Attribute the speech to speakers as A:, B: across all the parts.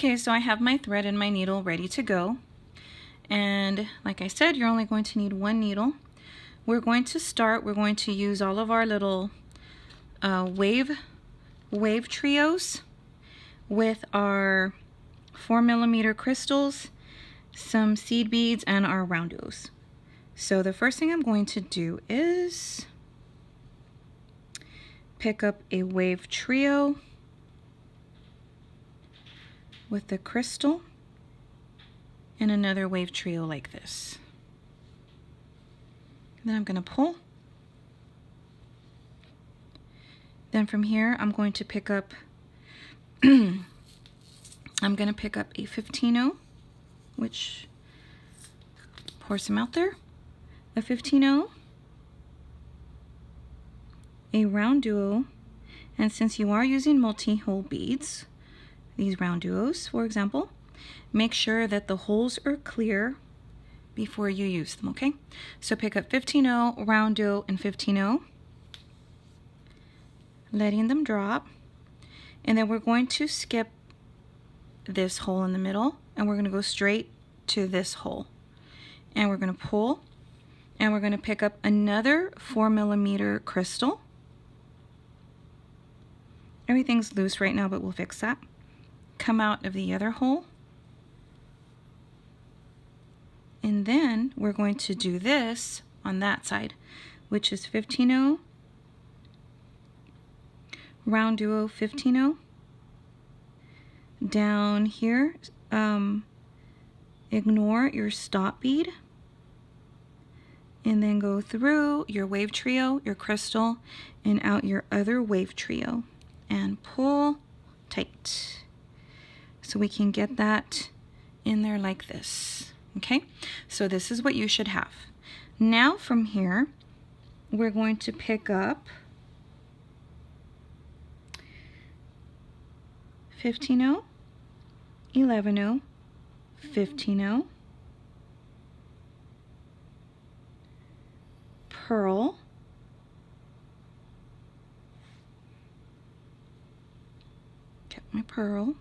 A: Okay, so I have my thread and my needle ready to go. And like I said, you're only going to need one needle. We're going to use all of our little wave trios with our 4mm crystals, some seed beads, and our round duos. So the first thing I'm going to do is pick up a wave trio with the crystal and another wave trio like this. Then I'm going to pull. Then from here I'm going to pick up a 15-0, which pour some out there. A 15-0, a round duo, and since you are using multi-hole beads, these round duos, for example, make sure that the holes are clear before you use them, okay? So pick up 15-0, round duo, and 15-0, letting them drop, and then we're going to skip this hole in the middle, and we're going to go straight to this hole, and we're going to pull, and we're going to pick up another 4mm crystal. Everything's loose right now, but we'll fix that. Come out of the other hole, and then we're going to do this on that side, which is 15-0, round duo, 15-0. Down here, ignore your stop bead, and then go through your wave trio, your crystal, and out your other wave trio, and pull tight so we can get that in there like this. Okay, so this is what you should have. Now from here we're going to pick up 15-0, 11-0, 15-0, pearl, get my pearl,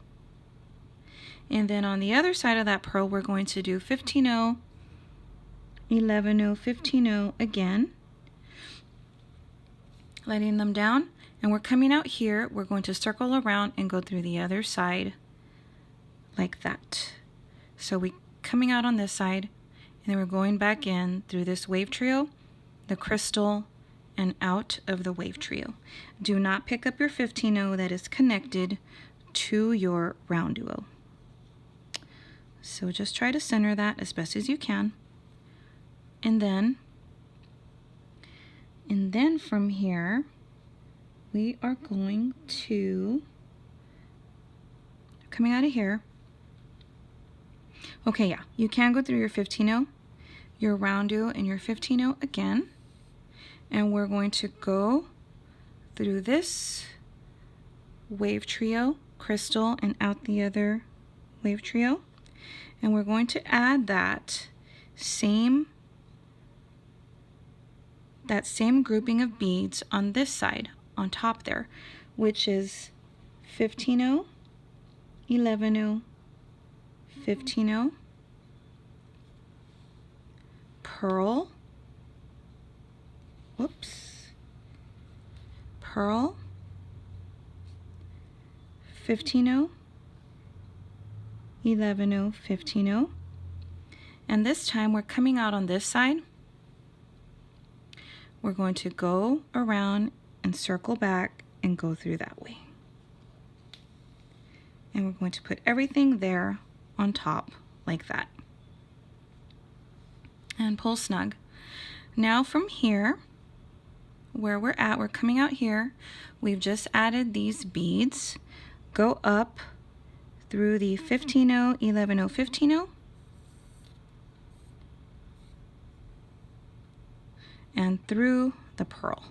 A: and then on the other side of that pearl we're going to do 15-0, 11-0, 15-0 again, letting them down, and we're coming out here. We're going to circle around and go through the other side like that. So we coming out on this side, and then we're going back in through this wave trio, the crystal, and out of the wave trio. Do not pick up your 15-0 that is connected to your round duo. So just try to center that as best as you can. And then from here, we are going to, coming out of here. Okay, yeah, you can go through your 15-0, your round duo, and your 15-0 again. And we're going to go through this wave trio, crystal, and out the other wave trio. And we're going to add that same grouping of beads on this side, on top there, which is 15-0, 11-0, 15-0, pearl, pearl, 15-0, 11-0, 15-0, and this time we're coming out on this side. We're going to go around and circle back and go through that way. And we're going to put everything there on top like that. And pull snug. Now from here, where we're at, we're coming out here. We've just added these beads. Go up through the 15-0, 11-0, 15-0. And through the pearl.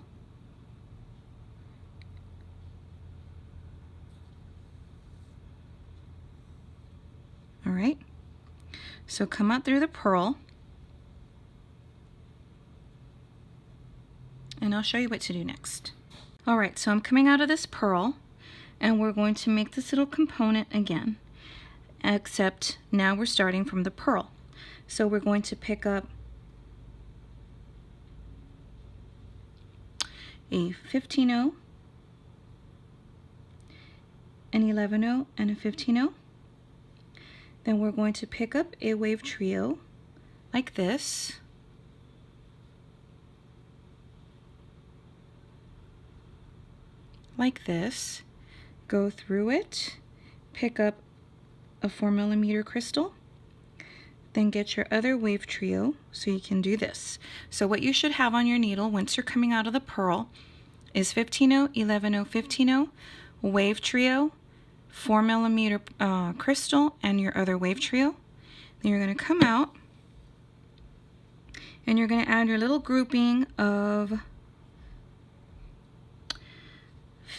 A: All right, so come out through the pearl, and I'll show you what to do next. All right, so I'm coming out of this pearl, and we're going to make this little component again. except now we're starting from the pearl. So we're going to pick up a 15-0, an 11-0, and a 15-0. Then we're going to pick up a wave trio like this. Like this. Go through it, pick up a 4mm crystal, then get your other wave trio so you can do this. So what you should have on your needle once you're coming out of the pearl is 15-0, 11-0, 15-0, wave trio, 4mm crystal, and your other wave trio. Then you're going to come out and you're going to add your little grouping of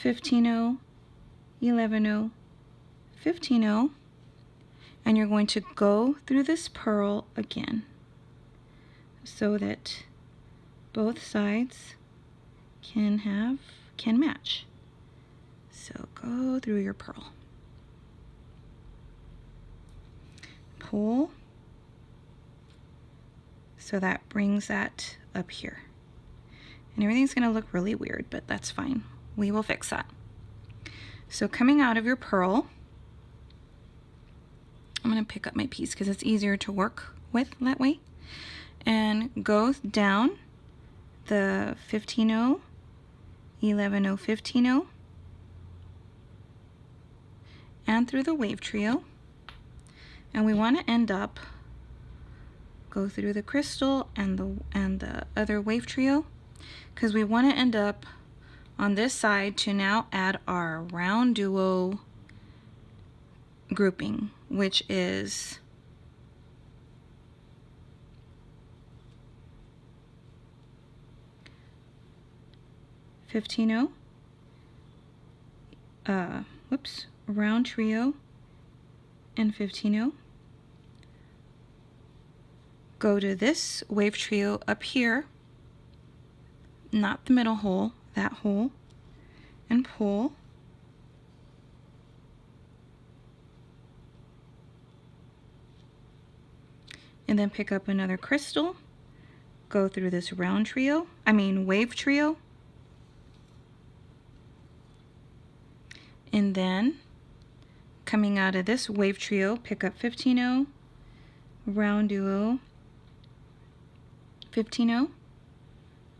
A: 15-0, 11-0, 15-0, and you're going to go through this pearl again so that both sides can match. So go through your pearl. Pull. So that brings that up here. And everything's going to look really weird, but that's fine. We will fix that. So coming out of your pearl, I'm going to pick up my piece because it's easier to work with that way. And go down the 15-0, 11-0, 15-0, and through the wave trio. And we want to end up, go through the crystal and the other wave trio, because we want to end up on this side to now add our round duo grouping, which is round trio and 15-0. Go to this wave trio up here, not the middle hole, that hole, and pull. And then pick up another crystal, go through this wave trio, and then coming out of this wave trio, pick up 15-0, round duo, 15-0.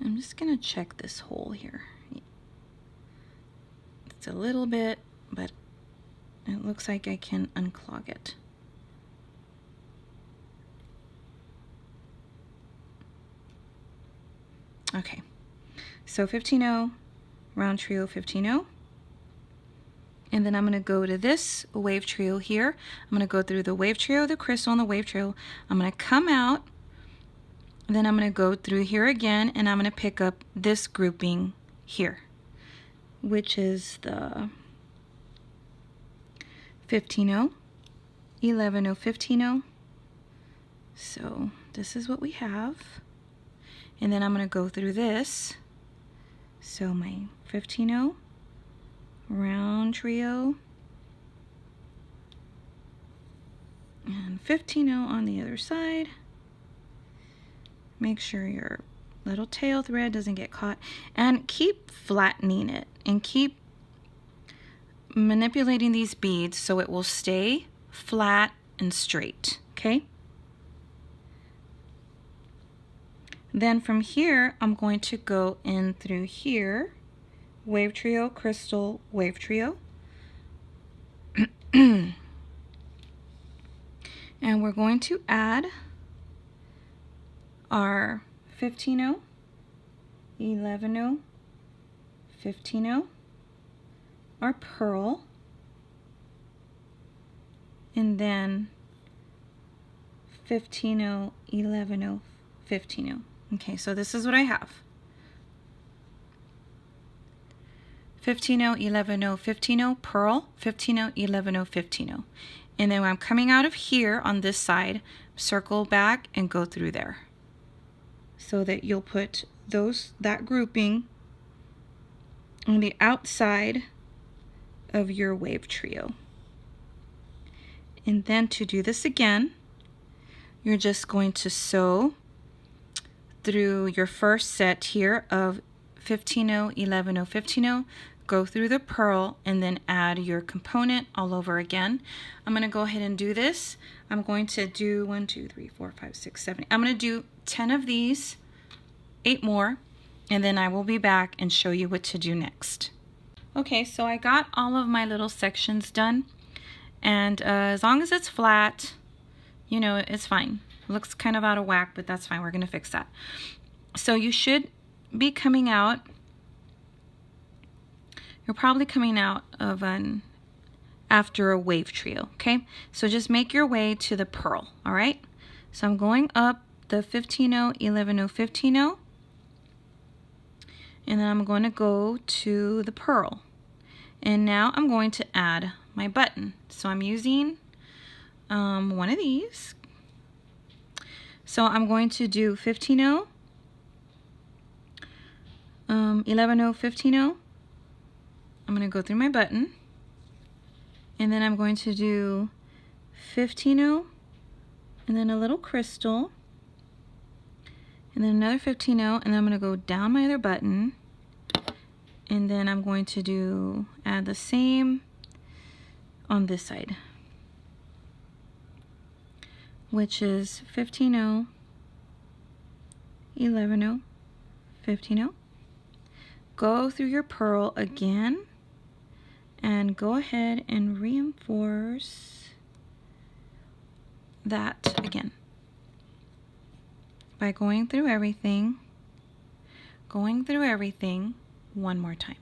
A: I'm just gonna check this hole here. It's a little bit, but it looks like I can unclog it. Okay, so 15-0, round trio, 15-0. And then I'm going to go to this wave trio here. I'm going to go through the wave trio, the crystal, and the wave trio. I'm going to come out. Then I'm going to go through here again, and I'm going to pick up this grouping here, which is the 15-0, 11-0, 15-0. So this is what we have. And then I'm going to go through this. So my 15-0, round trio, and 15-0 on the other side. Make sure your little tail thread doesn't get caught, and keep flattening it and keep manipulating these beads so it will stay flat and straight, okay? Then from here, I'm going to go in through here, wave trio, crystal, wave trio. And we're going to add our 15-0, 11-0, 15-0, our pearl, and then 15-0, 11-0, 15-0. Okay, so this is what I have. 15-0, 11-0, 15-0, pearl, 15-0, 11-0, 15-0. And then when I'm coming out of here on this side, circle back and go through there. So that you'll put that grouping on the outside of your wave trio. And then to do this again, you're just going to sew through your first set here of 15-0, 11-0, 15-0, go through the purl, and then add your component all over again. I'm going to go ahead and do this. I'm going to do 1, 2, 3, 4, 5, 6, 7. I'm going to do 10 of these, 8 more, and then I will be back and show you what to do next. Okay, so I got all of my little sections done, and as long as it's flat, you know, it's fine. It looks kind of out of whack, but that's fine. We're going to fix that. So you should be coming out, you're probably coming out of after a wave trio, okay? So just make your way to the purl, all right? So I'm going up the 15-0, 11-0, 15-0, and then I'm going to go to the purl. And now I'm going to add my button. So I'm using one of these. So I'm going to do 15-0, 11-0, 15-0. I'm going to go through my button, and then I'm going to do 15-0, and then a little crystal, and then another 15-0, and then I'm going to go down my other button, and then I'm going to add the same on this side, which is 15-0, 11-0, 15-0. Go through your purl again and go ahead and reinforce that again by going through everything one more time.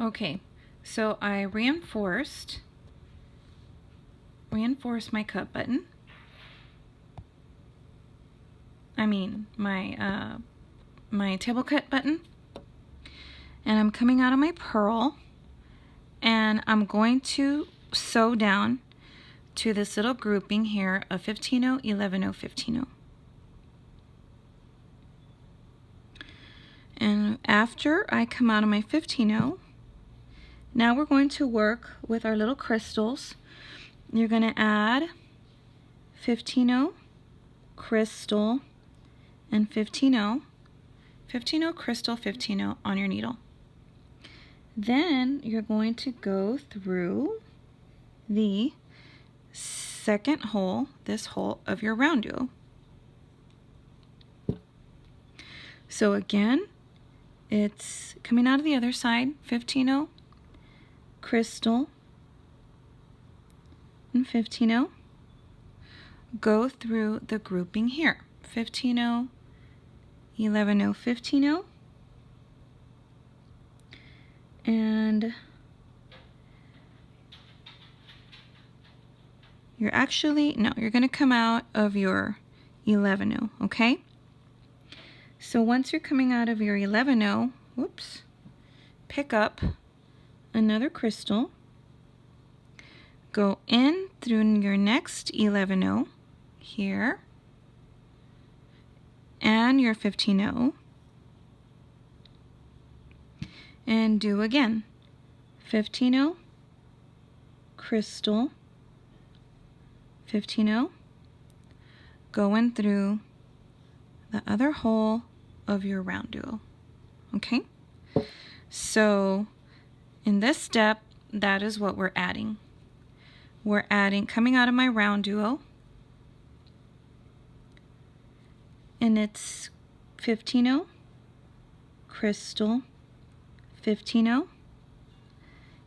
A: Okay, so I reinforced my cut button. I mean my table cut button, and I'm coming out of my purl, and I'm going to sew down to this little grouping here of 15-0, 11-0, 15-0. And after I come out of my 15-0, now we're going to work with our little crystals. You're going to add 15-0, crystal, and 15-0, 15-0, crystal, 15-0 on your needle. Then you're going to go through the second hole, this hole of your round duo. So again, it's coming out of the other side, 15-0, crystal, and 15-0. Go through the grouping here, 15-0, 11-0, 15-0. And you're going to come out of your 11-0, okay? So once you're coming out of your 11-0, whoops, pick up another crystal, go in through your next 11-0 here, and your 15-0, and do again 15-0, crystal, 15-0, go in through the other hole of your round duo. Okay, so in this step, that is what we're adding. We're adding, coming out of my round duo, and it's 15-0, crystal, 15-0,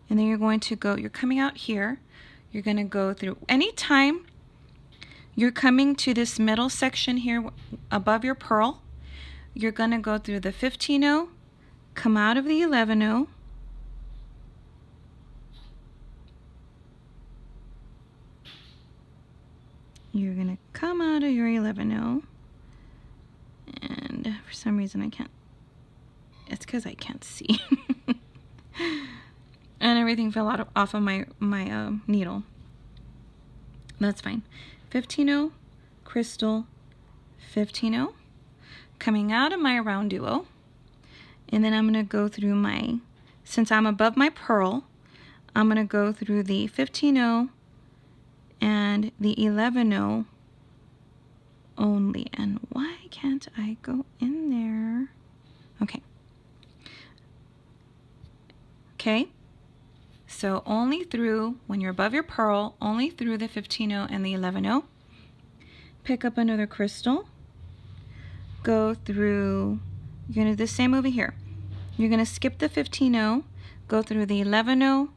A: and then you're going to go, you're coming out here, you're going to go through, anytime you're coming to this middle section here above your purl, you're going to go through the 15-0, come out of the 11-0, you're going to come out of your 11-0, and for some reason I can't, it's because I can't see. And everything fell off of my needle. That's fine. 15-0, crystal, 15-0, coming out of my round duo, and then I'm going to go through my, since I'm above my purl, I'm going to go through the 15-0, and the 11-0 only. And why can't I go in there? Okay. Okay. So only through, when you're above your pearl, only through the 15-0 and the 11-0. Pick up another crystal. Go through, you're going to do the same over here. You're going to skip the 15-0, go through the 11-0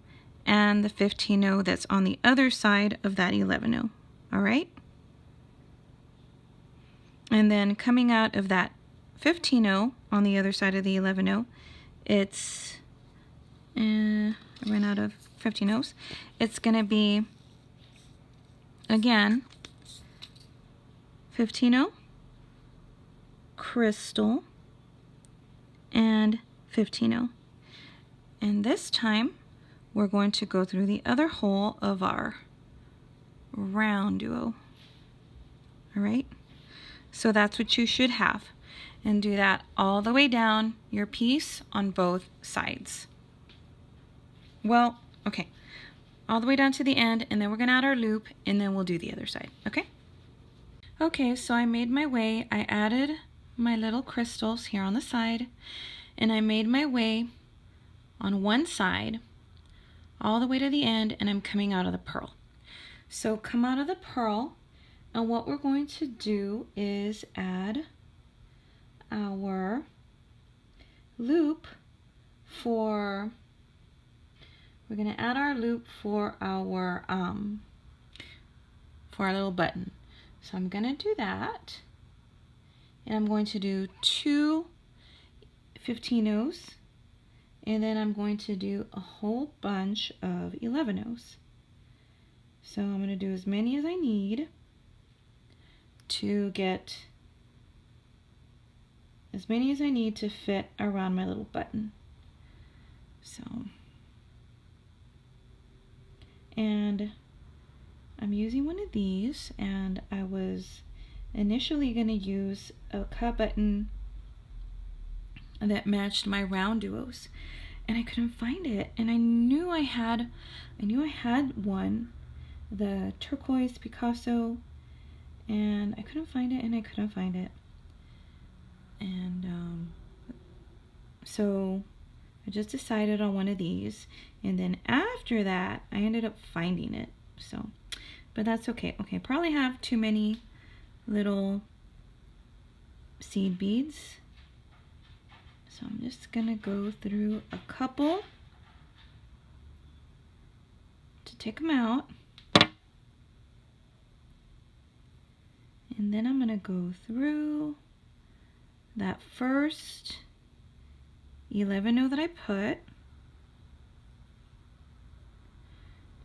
A: and the 15-0 that's on the other side of that 11-0. All right? And then coming out of that 15-0 on the other side of the 11-0, it's, I ran out of 15-0s. It's going to be, again, 15-0, crystal, and 15-0. And this time, we're going to go through the other hole of our round duo. All right? So that's what you should have. And do that all the way down your piece on both sides. Well, okay. All the way down to the end, and then we're going to add our loop, and then we'll do the other side, okay? Okay, so I made my way. I added my little crystals here on the side, and I made my way on one side all the way to the end, and I'm coming out of the pearl. So come out of the pearl, and what we're going to do is add our loop for, we're going to add our loop for our little button. So I'm going to do that, and I'm going to do 2 15-0s, and then I'm going to do a whole bunch of 11-0s. So I'm going to do as many as I need to get as many as I need to fit around my little button. So, and I'm using one of these, and I was initially going to use a cut button that matched my round duos, and I couldn't find it, and I knew I had one, the Turquoise Picasso, and I couldn't find it, and I couldn't find it. And so I just decided on one of these, and then after that I ended up finding it. So, but that's okay. Okay, probably have too many little seed beads, so I'm just gonna go through a couple to take them out, and then I'm gonna go through that first 11-0 that I put.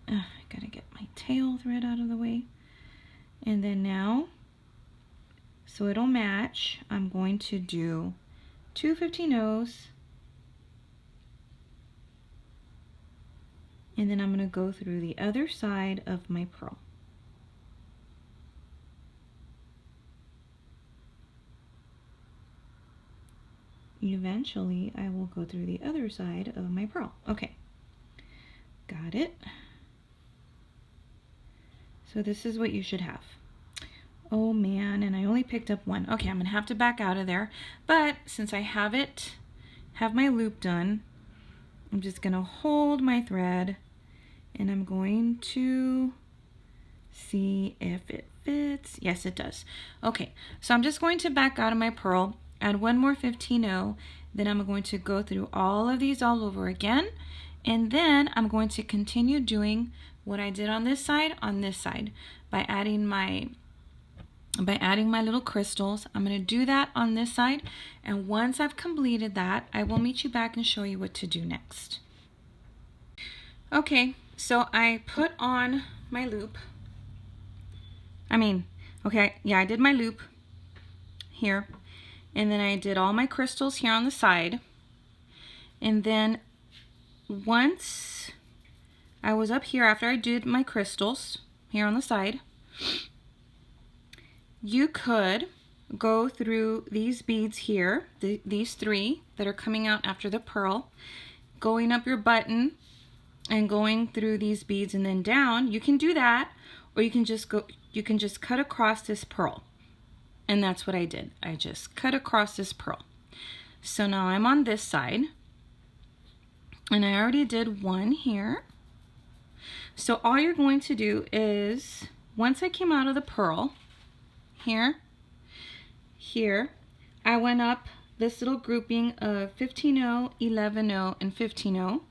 A: I gotta get my tail thread out of the way. And then now, so it'll match, I'm going to do 2 15-0s, and then I'm gonna go through the other side of my pearl. Eventually, I will go through the other side of my pearl. Okay, got it. So this is what you should have. Oh man, and I only picked up one. Okay, I'm gonna have to back out of there. But since I have my loop done, I'm just gonna hold my thread, and I'm going to see if it fits. Yes, it does. Okay, so I'm just going to back out of my pearl, add one more 15-0, then I'm going to go through all of these all over again, and then I'm going to continue doing what I did on this side by adding my little crystals. I'm going to do that on this side, and once I've completed that, I will meet you back and show you what to do next. Okay, so I put on my loop. I did my loop here, and then I did all my crystals here on the side, and then once I was up here after I did my crystals here on the side, you could go through these beads here, these 3 that are coming out after the pearl, going up your button and going through these beads and then down. You can do that, or you can just cut across this pearl. And that's what I did. I just cut across this pearl. So now I'm on this side, and I already did one here. So all you're going to do is, once I came out of the pearl, here, I went up this little grouping of 15-0, 11-0, and 15-0.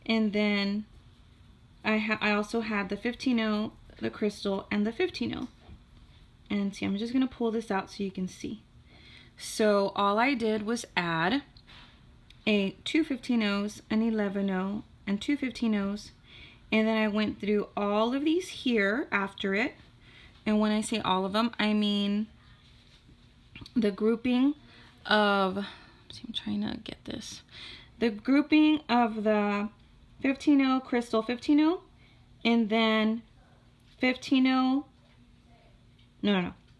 A: And then I also had the 15-0, the crystal, and the 15-0. And see, I'm just going to pull this out so you can see. So all I did was add two 15-0s, an 11-0, and two 15-0s. And then I went through all of these here after it. And when I say all of them, I mean the grouping of, see, I'm trying to get this. The grouping of the 15-0 crystal 15-0, and then 15-0,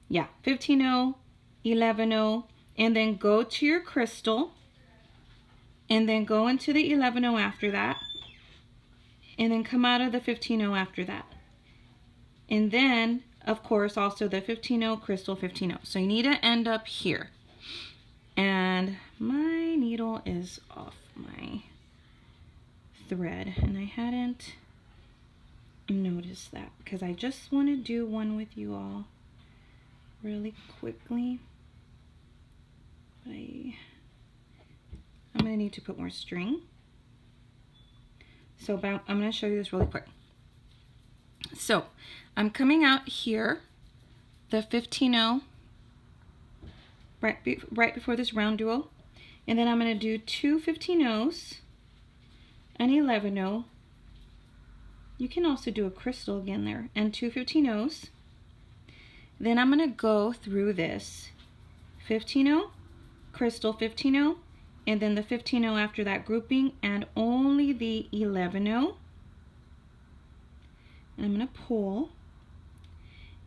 A: yeah, 15-0, 11-0, and then go to your crystal, and then go into the 11-0 after that, and then come out of the 15-0 after that. And then, of course, also the 15-0 crystal 15-0. So you need to end up here. And my needle is off my thread, and I hadn't noticed that because I just want to do one with you all really quickly. But I'm going to need to put more string. So I'm going to show you this really quick. So I'm coming out here, the 15-0, right before this round duo, and then I'm going to do two 15-0s, an 11-0. You can also do a crystal again there, and two 15-0s. Then I'm going to go through this 15-0, crystal 15-0, and then the 15-0 after that grouping, and only the 11-0. And I'm going to pull,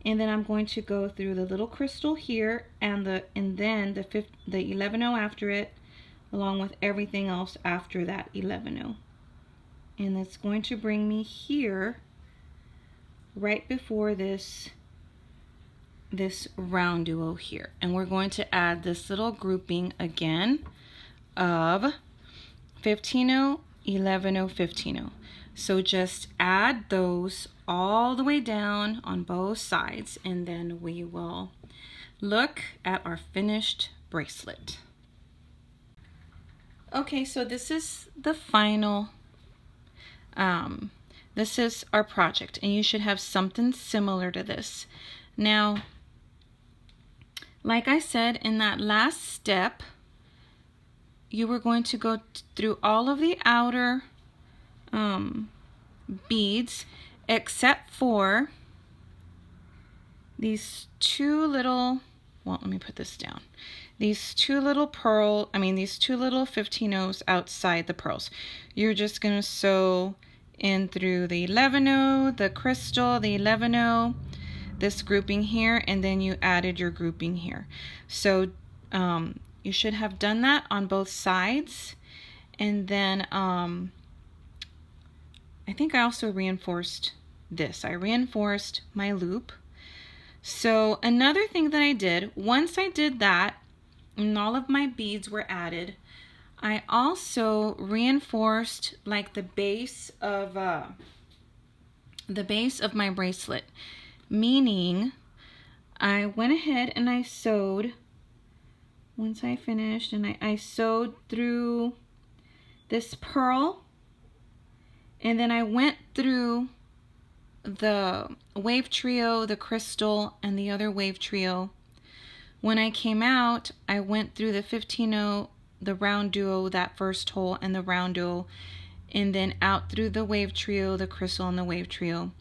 A: and then I'm going to go through the little crystal here, and then the 11-0 after it, along with everything else after that 11-0. And that's going to bring me here, right before this round duo here. And we're going to add this little grouping again of 15-0, 11-0, 15-0. So just add those all the way down on both sides, and then we will look at our finished bracelet. Okay, so this is the final, this is our project, and you should have something similar to this. Now, like I said, in that last step, you were going to go through all of the outer beads, except for these two little, well, let me put this down. These two little these two little 15-0s outside the pearls. You're just going to sew in through the 11-0, the crystal, the 11-0, this grouping here, and then you added your grouping here. So you should have done that on both sides. And then I think I also reinforced this. I reinforced my loop. So another thing that I did, once I did that and all of my beads were added, I also reinforced like the base of my bracelet, meaning I went ahead and I sewed, once I finished, and I sewed through this pearl, and then I went through the wave trio, the crystal, and the other wave trio. When I came out, I went through the 15-0, the round duo, that first hole, and the round duo, and then out through the wave trio, the crystal, and the wave trio.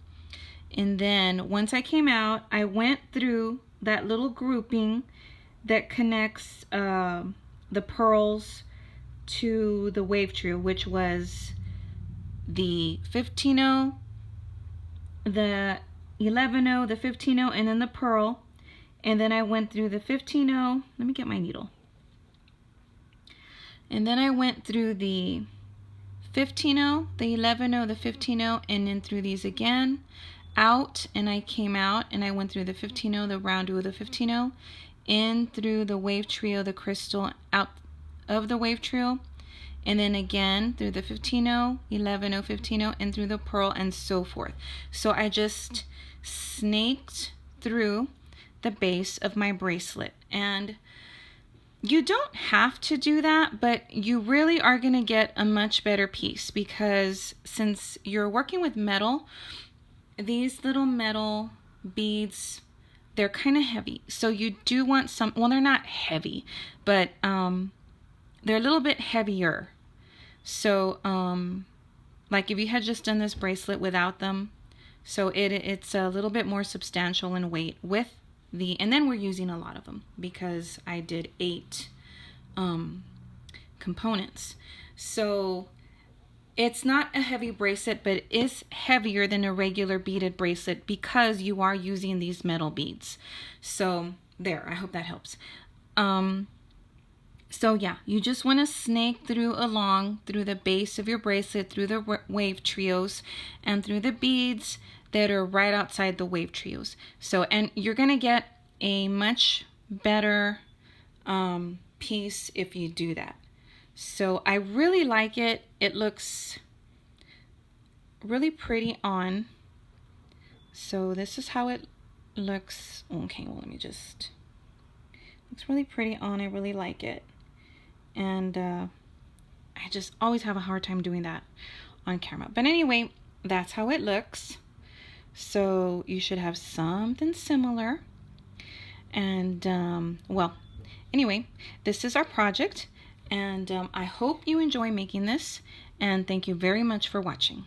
A: And then once I came out, I went through that little grouping that connects the pearls to the wave trio, which was the 15-0, the 11-0, the 15-0, and then the pearl. And then I went through the 15-0. Let me get my needle. And then I went through the 15-0, the 11-0, the 15-0, and then through these again, out and I came out and I went through the 15-0, the round of the 15-0, in through the wave trio, the crystal, out of the wave trio, and then again through the 15-0, 11-0, 15-0, and through the pearl, and so forth. So I just snaked through the base of my bracelet. And you don't have to do that, but you really are going to get a much better piece, because since you're working with metal, these little metal beads, they're kind of heavy. So you do want some, well, they're not heavy, but they're a little bit heavier. So like if you had just done this bracelet without them, so it's a little bit more substantial in weight with the, and then we're using a lot of them because I did 8 components. So it's not a heavy bracelet, but it is heavier than a regular beaded bracelet because you are using these metal beads. So there, I hope that helps. So yeah, you just want to snake through along through the base of your bracelet, through the wave trios, and through the beads that are right outside the wave trios. So, and you're going to get a much better piece if you do that. So I really like it. It looks really pretty on. So this is how it looks. Okay, well, let me just, looks really pretty on. I really like it. And I just always have a hard time doing that on camera. But anyway, that's how it looks. So you should have something similar. And well, anyway, this is our project. And I hope you enjoy making this. And thank you very much for watching.